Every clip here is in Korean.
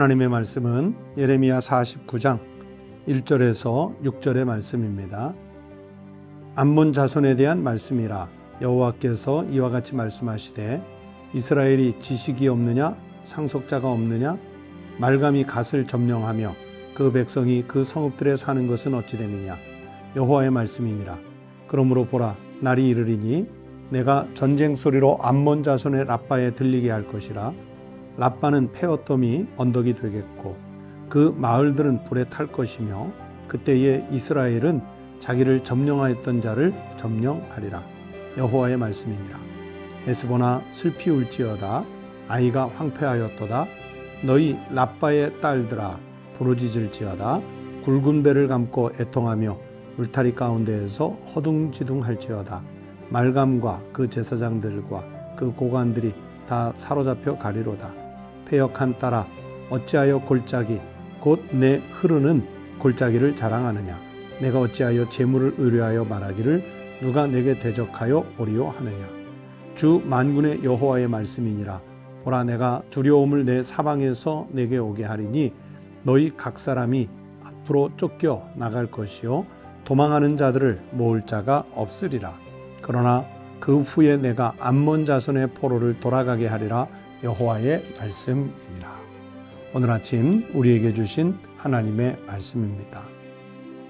하나님의 말씀은 예레미야 49장 1절에서 6절의 말씀입니다. 암몬 자손에 대한 말씀이라. 여호와께서 이와 같이 말씀하시되 이스라엘이 지식이 없느냐 상속자가 없느냐 말감이 갓을 점령하며 그 백성이 그 성읍들에 사는 것은 어찌 됨이냐. 여호와의 말씀이니라. 그러므로 보라, 날이 이르리니 내가 전쟁 소리로 암몬 자손의 랍바에 들리게 할 것이라. 랍바는 폐어덤이 언덕이 되겠고 그 마을들은 불에 탈 것이며 그때에 이스라엘은 자기를 점령하였던 자를 점령하리라. 여호와의 말씀이니라. 에스보나 슬피 울지어다. 아이가 황폐하였도다. 너희 랍바의 딸들아 부르짖을지어다. 굵은 배를 감고 애통하며 울타리 가운데에서 허둥지둥할지어다. 말감과 그 제사장들과 그 고관들이 다 사로잡혀 가리로다. 패역한 딸아 어찌하여 골짜기 곧 내 흐르는 골짜기를 자랑하느냐. 내가 어찌하여 재물을 의뢰하여 말하기를 누가 내게 대적하여 오리요 하느냐. 주 만군의 여호와의 말씀이니라. 보라, 내가 두려움을 내 사방에서 내게 오게 하리니 너희 각 사람이 앞으로 쫓겨 나갈 것이요 도망하는 자들을 모을 자가 없으리라. 그러나 그 후에 내가 암몬 자손의 포로를 돌아가게 하리라. 여호와의 말씀이니라. 오늘 아침 우리에게 주신 하나님의 말씀입니다.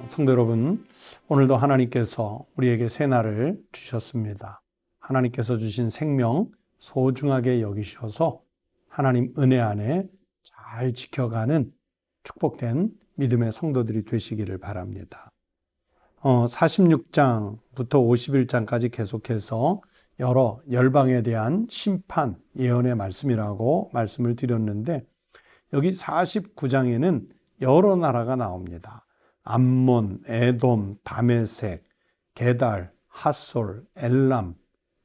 성도 여러분, 오늘도 하나님께서 우리에게 새 날을 주셨습니다. 하나님께서 주신 생명 소중하게 여기셔서 하나님 은혜 안에 잘 지켜가는 축복된 믿음의 성도들이 되시기를 바랍니다. 46장부터 51장까지 계속해서 여러 열방에 대한 심판 예언의 말씀이라고 말씀을 드렸는데, 여기 49장에는 여러 나라가 나옵니다. 암몬, 에돔, 다메섹, 게달, 핫솔, 엘람,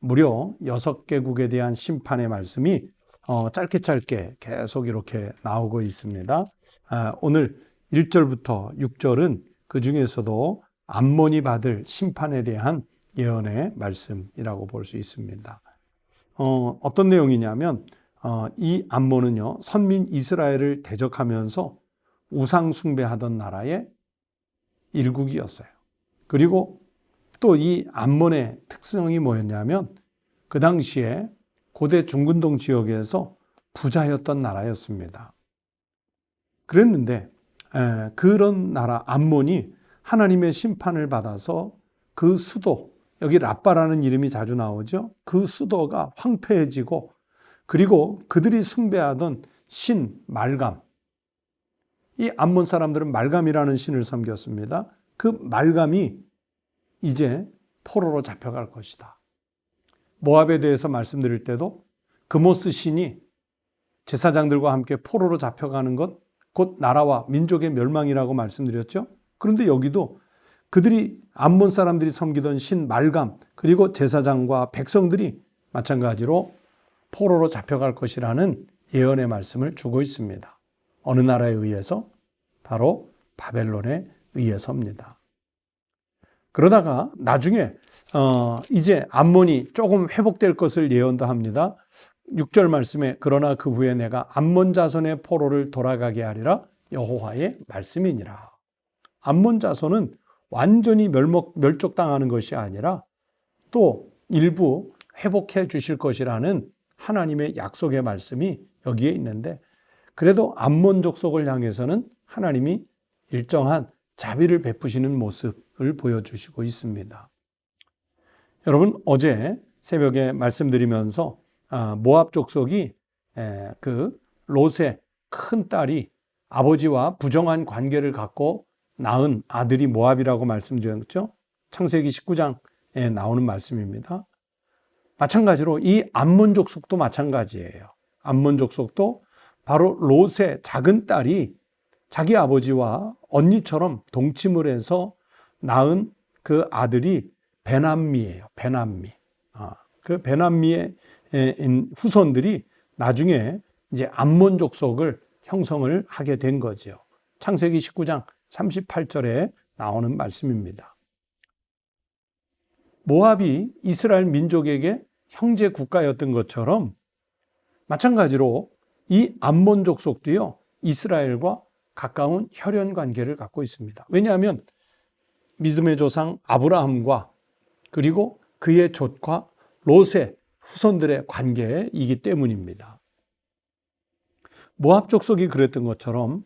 무려 6개국에 대한 심판의 말씀이 짧게 계속 이렇게 나오고 있습니다. 오늘 1절부터 6절은 그 중에서도 암몬이 받을 심판에 대한 예언의 말씀이라고 볼 수 있습니다. 어떤 내용이냐면 이 암몬은요, 선민 이스라엘을 대적하면서 우상 숭배하던 나라의 일국이었어요. 그리고 또 이 암몬의 특성이 뭐였냐면 그 당시에 고대 중근동 지역에서 부자였던 나라였습니다. 그랬는데 그런 나라 암몬이 하나님의 심판을 받아서 그 수도, 여기 랍바라는 이름이 자주 나오죠. 그 수도가 황폐해지고, 그리고 그들이 숭배하던 신 말감, 이 암몬 사람들은 말감이라는 신을 섬겼습니다. 그 말감이 이제 포로로 잡혀갈 것이다. 모압에 대해서 말씀드릴 때도 그모스 신이 제사장들과 함께 포로로 잡혀가는 것, 곧 나라와 민족의 멸망이라고 말씀드렸죠. 그런데 여기도 그들이 암몬 사람들이 섬기던 신 말감, 그리고 제사장과 백성들이 마찬가지로 포로로 잡혀갈 것이라는 예언의 말씀을 주고 있습니다. 어느 나라에 의해서? 바로 바벨론에 의해서입니다. 그러다가 나중에 이제 암몬이 조금 회복될 것을 예언도 합니다. 6절 말씀에 그러나 그 후에 내가 암몬 자손의 포로를 돌아가게 하리라. 여호와의 말씀이니라. 암몬 자손은 완전히 멸족당하는 것이 아니라 또 일부 회복해 주실 것이라는 하나님의 약속의 말씀이 여기에 있는데, 그래도 암몬 족속을 향해서는 하나님이 일정한 자비를 베푸시는 모습을 보여주시고 있습니다. 여러분, 어제 새벽에 말씀드리면서 모압 족속이 그 롯의 큰 딸이 아버지와 부정한 관계를 갖고 낳은 아들이 모압이라고 말씀드렸죠. 창세기 19장에 나오는 말씀입니다. 마찬가지로 이 암몬 족속도 마찬가지예요. 암몬 족속도 바로 롯의 작은 딸이 자기 아버지와 언니처럼 동침을 해서 낳은 그 아들이 베남미예요. 베남미. 그 베남미의 후손들이 나중에 이제 암몬 족속을 형성을 하게 된 거죠. 창세기 19장 38절에 나오는 말씀입니다. 모압이 이스라엘 민족에게 형제 국가였던 것처럼 마찬가지로 이 암몬 족속도요, 이스라엘과 가까운 혈연 관계를 갖고 있습니다. 왜냐하면 믿음의 조상 아브라함과 그리고 그의 족과 롯의 후손들의 관계이기 때문입니다. 모압 족속이 그랬던 것처럼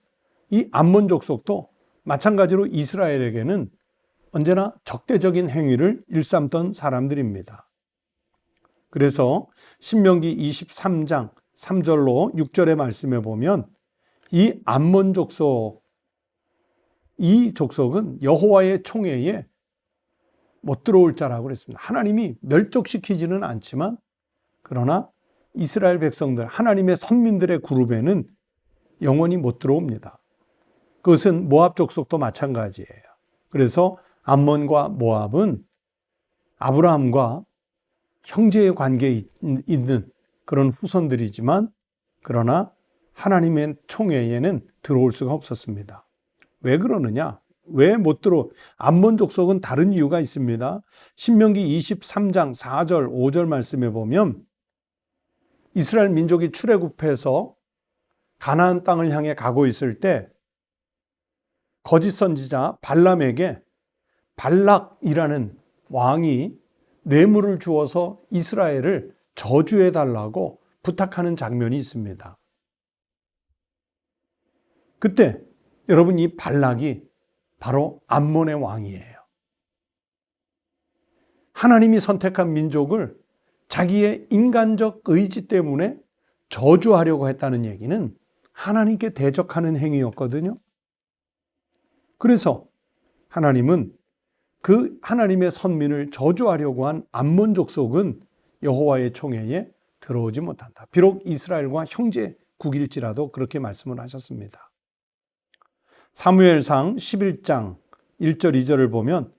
이 암몬 족속도 마찬가지로 이스라엘에게는 언제나 적대적인 행위를 일삼던 사람들입니다. 그래서 신명기 23장 3절로 6절의 말씀에 보면 이 암몬 족속, 이 족속은 여호와의 총회에 못 들어올 자라고 그랬습니다. 하나님이 멸족시키지는 않지만 그러나 이스라엘 백성들, 하나님의 선민들의 그룹에는 영원히 못 들어옵니다. 그것은 모압 족속도 마찬가지예요. 그래서 암몬과 모압은 아브라함과 형제의 관계에 있는 그런 후손들이지만 그러나 하나님의 총회에는 들어올 수가 없었습니다. 왜 그러느냐? 왜 못 들어? 암몬 족속은 다른 이유가 있습니다. 신명기 23장 4절, 5절 말씀에 보면 이스라엘 민족이 출애굽해서 가나안 땅을 향해 가고 있을 때 거짓 선지자 발람에게 발락이라는 왕이 뇌물을 주어서 이스라엘을 저주해 달라고 부탁하는 장면이 있습니다. 그때 여러분 이 발락이 바로 암몬의 왕이에요. 하나님이 선택한 민족을 자기의 인간적 의지 때문에 저주하려고 했다는 얘기는 하나님께 대적하는 행위였거든요. 그래서 하나님은 그 하나님의 선민을 저주하려고 한 암몬 족속은 여호와의 총회에 들어오지 못한다. 비록 이스라엘과 형제국일지라도 그렇게 말씀을 하셨습니다. 사무엘상 11장 1절 2절을 보면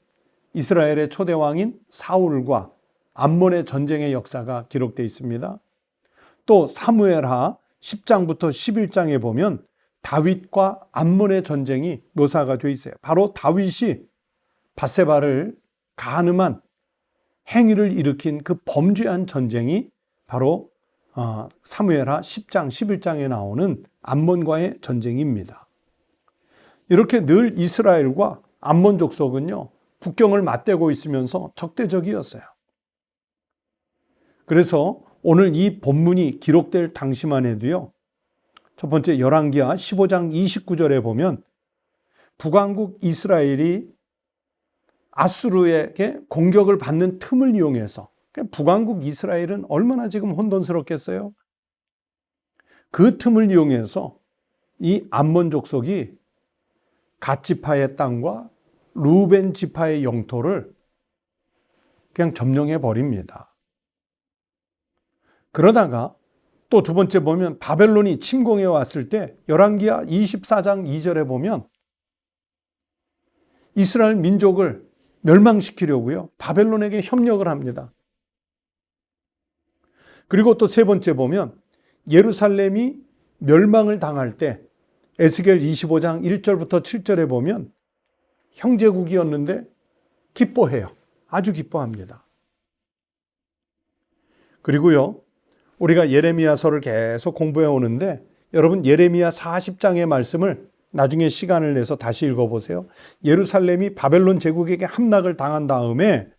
이스라엘의 초대 왕인 사울과 암몬의 전쟁의 역사가 기록되어 있습니다. 또 사무엘하 10장부터 11장에 보면 다윗과 암몬의 전쟁이 묘사가 되어 있어요. 바로 다윗이 밧세바를 간음한 행위를 일으킨 그 범죄한 전쟁이 바로 사무엘하 10장, 11장에 나오는 암몬과의 전쟁입니다. 이렇게 늘 이스라엘과 암몬 족속은요, 국경을 맞대고 있으면서 적대적이었어요. 그래서 오늘 이 본문이 기록될 당시만 해도요, 첫 번째 열왕기하 15장 29절에 보면 북왕국 이스라엘이 아수르에게 공격을 받는 틈을 이용해서, 북왕국 이스라엘은 얼마나 지금 혼돈스럽겠어요? 그 틈을 이용해서 이 암몬 족속이 갓 지파의 땅과 루벤 지파의 영토를 그냥 점령해 버립니다. 그러다가 또 두 번째 보면 바벨론이 침공해 왔을 때 열왕기하 24장 2절에 보면 이스라엘 민족을 멸망시키려고요, 바벨론에게 협력을 합니다. 그리고 또 세 번째 보면 예루살렘이 멸망을 당할 때 에스겔 25장 1절부터 7절에 보면 형제국이었는데 기뻐해요. 아주 기뻐합니다. 그리고요, 우리가 예레미야서를 계속 공부해 오는데 여러분 예레미야 40장의 말씀을 나중에 시간을 내서 다시 읽어보세요. 예루살렘이 바벨론 제국에게 함락을 당한 다음에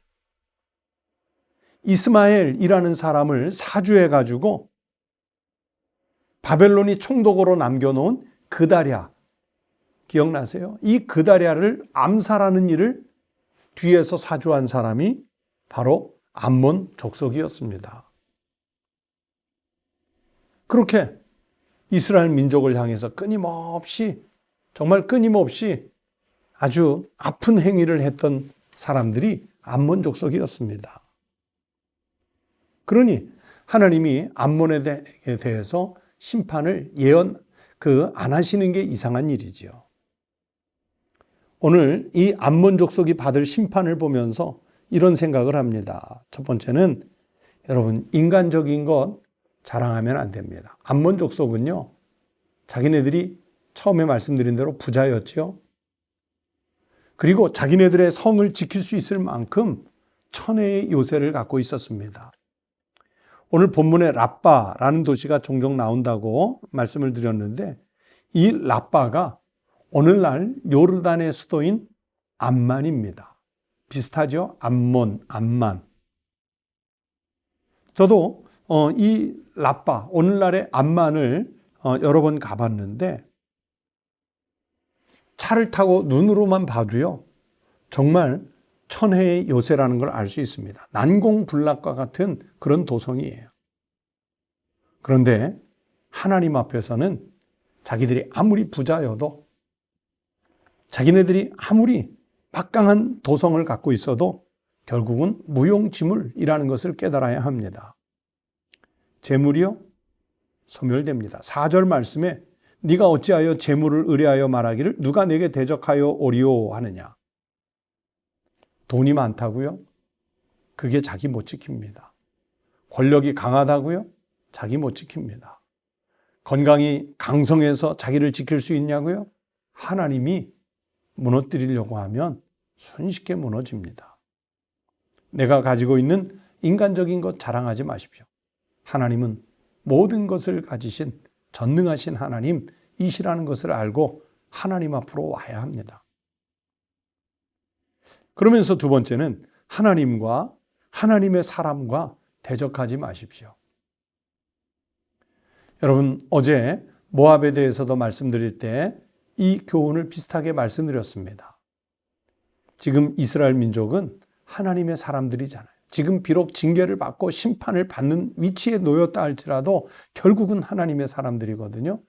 이스마엘이라는 사람을 사주해 가지고 바벨론이 총독으로 남겨놓은 그다랴, 기억나세요? 이 그다랴를 암살하는 일을 뒤에서 사주한 사람이 바로 암몬 족속이었습니다. 그렇게 이스라엘 민족을 향해서 끊임없이, 정말 끊임없이 아주 아픈 행위를 했던 사람들이 암몬 족속이었습니다. 그러니 하나님이 암몬에 대해서 심판을 안 하시는 게 이상한 일이죠. 오늘 이 암몬 족속이 받을 심판을 보면서 이런 생각을 합니다. 첫 번째는 여러분, 인간적인 것 자랑하면 안 됩니다. 암몬 족속은요, 자기네들이 처음에 말씀드린 대로 부자였죠. 그리고 자기네들의 성을 지킬 수 있을 만큼 천혜의 요새를 갖고 있었습니다. 오늘 본문에 라빠라는 도시가 종종 나온다고 말씀을 드렸는데 이 라빠가 오늘날 요르단의 수도인 암만입니다. 비슷하죠? 암만. 저도 이 라빠, 오늘날의 암만을 여러 번 가봤는데 차를 타고 눈으로만 봐도요, 정말 천혜의 요새라는 걸 알 수 있습니다. 난공불락과 같은 그런 도성이에요. 그런데 하나님 앞에서는 자기들이 아무리 부자여도, 자기네들이 아무리 막강한 도성을 갖고 있어도 결국은 무용지물이라는 것을 깨달아야 합니다. 재물이요? 소멸됩니다. 4절 말씀에 네가 어찌하여 재물을 의뢰하여 말하기를 누가 내게 대적하여 오리오 하느냐. 돈이 많다고요? 그게 자기 못 지킵니다. 권력이 강하다고요? 자기 못 지킵니다. 건강이 강성해서 자기를 지킬 수 있냐고요? 하나님이 무너뜨리려고 하면 손쉽게 무너집니다. 내가 가지고 있는 인간적인 것 자랑하지 마십시오. 하나님은 모든 것을 가지신 전능하신 하나님이시라는 것을 알고 하나님 앞으로 와야 합니다. 그러면서 두 번째는 하나님과 하나님의 사람과 대적하지 마십시오. 여러분, 어제 모압에 대해서도 말씀드릴 때 이 교훈을 비슷하게 말씀드렸습니다. 지금 이스라엘 민족은 하나님의 사람들이잖아요. 지금 비록 징계를 받고 심판을 받는 위치에 놓였다 할지라도 결국은 하나님의 사람들이거든요.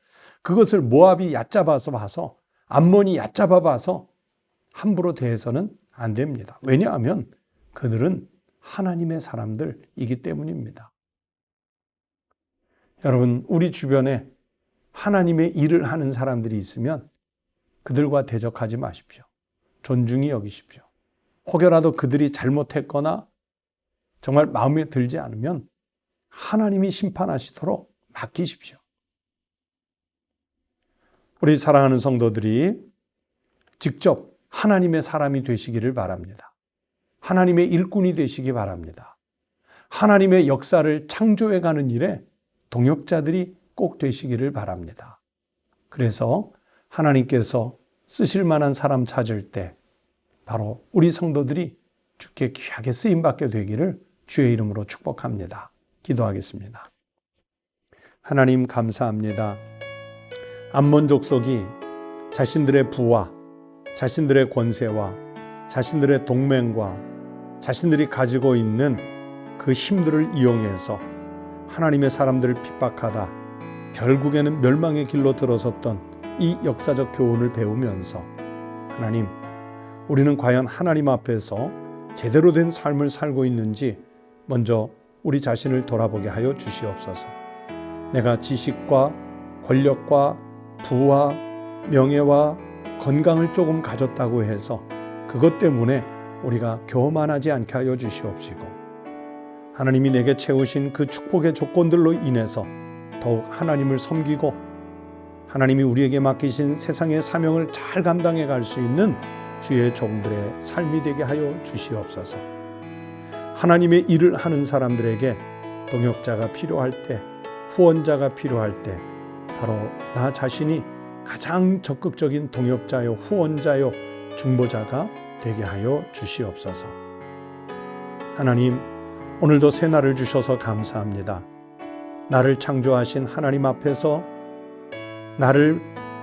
그것을 모압이 얕잡아서 봐서, 암몬이 얕잡아 봐서 함부로 대해서는 안 됩니다. 왜냐하면 그들은 하나님의 사람들이기 때문입니다. 여러분, 우리 주변에 하나님의 일을 하는 사람들이 있으면 그들과 대적하지 마십시오. 존중히 여기십시오. 혹여라도 그들이 잘못했거나 정말 마음에 들지 않으면 하나님이 심판하시도록 맡기십시오. 우리 사랑하는 성도들이 직접 하나님의 사람이 되시기를 바랍니다. 하나님의 일꾼이 되시기 바랍니다. 하나님의 역사를 창조해가는 일에 동역자들이 꼭 되시기를 바랍니다. 그래서 하나님께서 쓰실 만한 사람 찾을 때 바로 우리 성도들이 주께 귀하게 쓰임받게 되기를 주의 이름으로 축복합니다. 기도하겠습니다. 하나님 감사합니다. 암몬 족속이 자신들의 부와 자신들의 권세와 자신들의 동맹과 자신들이 가지고 있는 그 힘들을 이용해서 하나님의 사람들을 핍박하다 결국에는 멸망의 길로 들어섰던 이 역사적 교훈을 배우면서 하나님, 우리는 과연 하나님 앞에서 제대로 된 삶을 살고 있는지 먼저 우리 자신을 돌아보게 하여 주시옵소서. 내가 지식과 권력과 부와 명예와 건강을 조금 가졌다고 해서 그것 때문에 우리가 교만하지 않게 하여 주시옵시고, 하나님이 내게 채우신 그 축복의 조건들로 인해서 더욱 하나님을 섬기고 하나님이 우리에게 맡기신 세상의 사명을 잘 감당해 갈 수 있는 주의 종들의 삶이 되게 하여 주시옵소서. 하나님의 일을 하는 사람들에게 동역자가 필요할 때, 후원자가 필요할 때 바로 나 자신이 가장 적극적인 동역자요, 후원자요, 중보자가 되게 하여 주시옵소서. 하나님, 오늘도 새 날을 주셔서 감사합니다. 나를 창조하신 하나님 앞에서 나를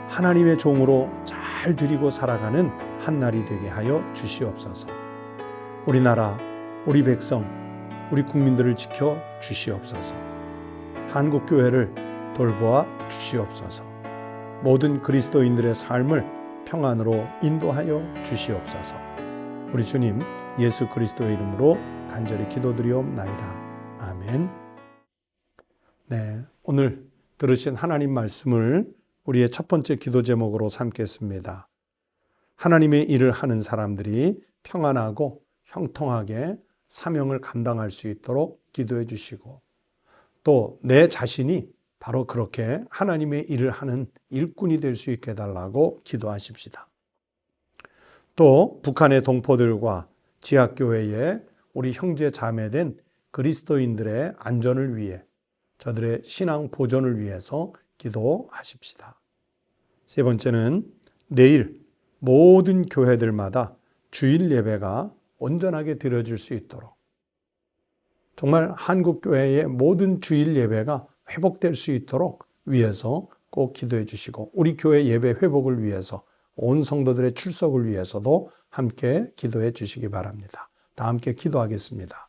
하나님의 종으로 잘 드리고 살아가는 한 날이 되게 하여 주시옵소서. 우리나라, 우리 백성, 우리 국민들을 지켜 주시옵소서. 한국교회를 돌보아 주시옵소서. 모든 그리스도인들의 삶을 평안으로 인도하여 주시옵소서. 우리 주님 예수 그리스도의 이름으로 간절히 기도드리옵나이다. 아멘. 네, 오늘 들으신 하나님 말씀을 우리의 첫 번째 기도 제목으로 삼겠습니다. 하나님의 일을 하는 사람들이 평안하고 형통하게 사명을 감당할 수 있도록 기도해 주시고, 또 내 자신이 바로 그렇게 하나님의 일을 하는 일꾼이 될 수 있게 해달라고 기도하십시다. 또 북한의 동포들과 지하교회의 우리 형제 자매된 그리스도인들의 안전을 위해, 저들의 신앙 보존을 위해서 기도하십시다. 세 번째는 내일 모든 교회들마다 주일 예배가 온전하게 드려질 수 있도록 정말 한국 교회의 모든 주일 예배가 회복될 수 있도록 위해서 꼭 기도해 주시고 우리 교회 예배 회복을 위해서 온 성도들의 출석을 위해서도 함께 기도해 주시기 바랍니다. 다 함께 기도하겠습니다.